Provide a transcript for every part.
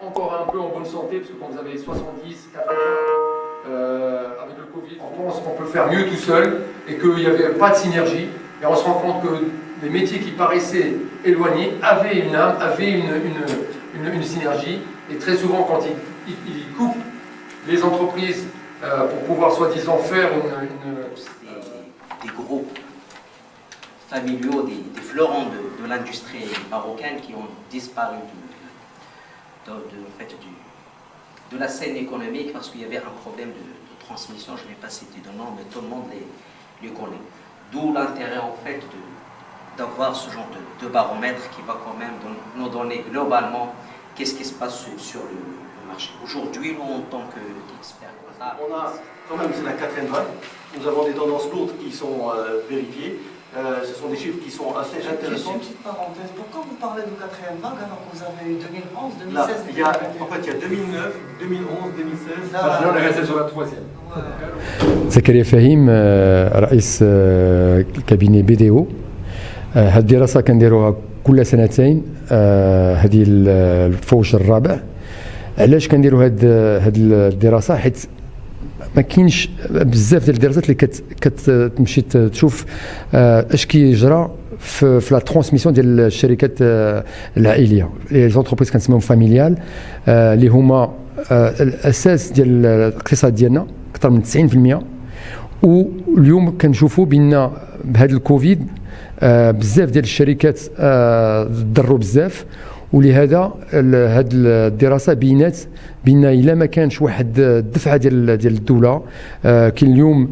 encore un peu en bonne santé, parce que quand vous avez 70, 80, avec le Covid, on pense qu'on peut faire mieux tout seul et qu'il n'y avait pas de synergie. Et on se rend compte que les métiers qui paraissaient éloignés avaient une âme, avaient une synergie. Et très souvent, quand ils coupent les entreprises pour pouvoir soi-disant faire des groupes familiaux, des fleurons de l'industrie marocaine qui ont disparu de la scène économique parce qu'il y avait un problème de transmission. Je ne vais pas citer de nom, mais tout le monde les connaît. D'où l'intérêt en fait d'avoir ce genre de baromètre qui va quand même nous donner globalement qu'est-ce qui se passe sur le marché. Aujourd'hui, nous, en tant qu'experts, on a quand même, c'est la quatrième vague. Nous avons des tendances lourdes qui sont vérifiées. Ce sont des chiffres qui sont assez intéressants. Juste une petite parenthèse. Pourquoi vous parlez de quatrième vague alors que vous avez eu 2011, 2016? Là, il y a 2009, 2011, 2016. Là, on est resté sur la troisième. زكريا فهيم رئيس الكابيني BDO. هذه الدراسة كنديروها كل سنتين، هذه الفوج الرابع. علاش كنديروا هذه الدراسة؟ حيت ما كاينش بزاف ديال الدراسات اللي كتمشي تشوف اش كيجرى في لا ترانسميسيون ديال الشركات العائليه، لي زونتربريز كنسميهم فاميليال، اللي هما الاساس ديال الاقتصاد ديالنا اكثر من 90%. واليوم كنشوفوا بان بهذا الكوفيد بزاف ديال الشركات ضروا بزاف، ولهذا هذه الدراسه بينات بان الا ما كانش واحد الدفعه ديال الدوله، كاين اليوم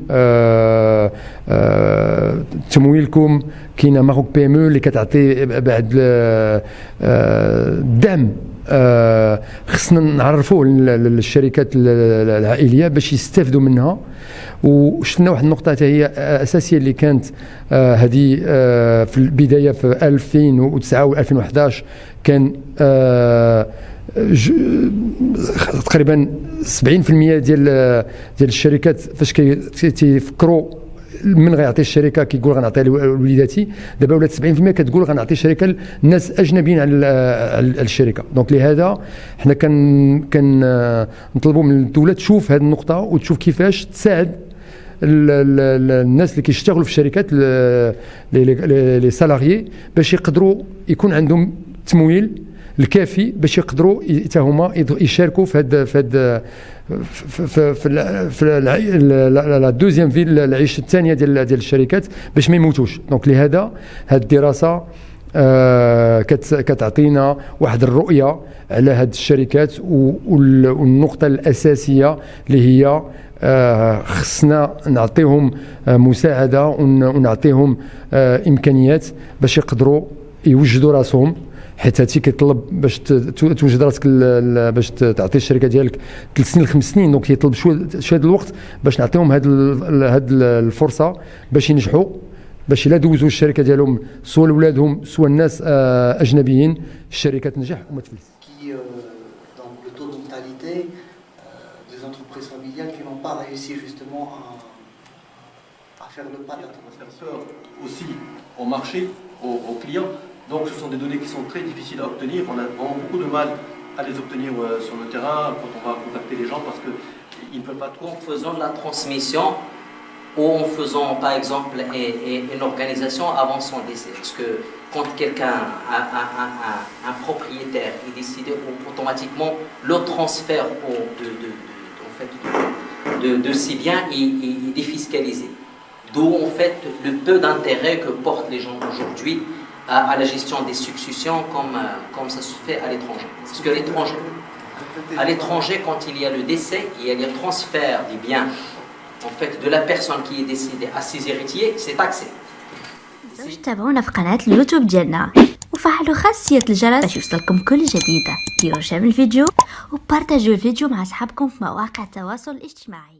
تمويلكم، كاينه ماروك بي ام او اللي كتعطي بعد الدعم، خصنا نعرفوه للشركات العائليه باش يستافدوا منها. وشفنا واحد النقطه حتى هي اساسيه اللي كانت هذه في البدايه في 2009 و 2011 كان تقريبا 70% ديال الشركات فاش كيفكروا من غيعطي الشركه كيقول غنعطيها لوليداتي، دابا ولات 70% كتقول غنعطي الشركه لناس اجنبيين على الشركه. دونك لهذا حنا كنطلبوا من الدوله تشوف هذه النقطه وتشوف كيفاش تساعد الناس اللي كيشتغلوا في الشركات لي سالاريي باش يقدروا يكون عندهم تمويل الكافي باش يقدروا حتى هما يشاركوا في لا دوزيام في العيش الثانيه ديال الشركات باش ما يموتوش. دونك لهذا هذه الدراسه كتعطينا واحد الرؤيه على هذه الشركات، والنقطه الاساسيه اللي هي خصنا نعطيهم مساعده ونعطيهم امكانيات باش يقدروا يوجدوا راسهم، حيت هادشي كيطلب باش توجد راسك باش تعطي الشركه ديالك 3 سنين 5 سنين. دونك كيطلب شويه الوقت باش نعطيهم هاد الفرصه باش ينجحوا، باش الا دوزوا الشركه ديالهم سواء لولادهم سواء الناس اجنبيين الشركه تنجح وما تفلس. Donc le taux de mortalité des entreprises familiales qui n'ont pas réussi justement à faire le pas de la transfert aussi au marché, aux clients. Donc ce sont des données qui sont très difficiles à obtenir. On a vraiment beaucoup de mal à les obtenir sur le terrain quand on va contacter les gens parce qu'ils ne peuvent pas trop. En faisant la transmission ou en faisant par exemple une organisation avant son décès. Parce que quand quelqu'un, un propriétaire, il décide automatiquement le transfert de ses biens est défiscalisé. D'où en fait le peu d'intérêt que portent les gens aujourd'hui à la gestion des successions comme ça se fait à l'étranger. Parce que à l'étranger, quand il y a le décès, il y a le transfert des biens en fait de la personne qui est décédée à ses héritiers, c'est taxé. تقدروش تتابعونا في قناة اليوتيوب ديالنا وفعلوا خاصية الجرس باش يوصلكم كل جديدة. ديروا شير الفيديو وبارتاجوا الفيديو مع أصحابكم في مواقع التواصل الاجتماعي.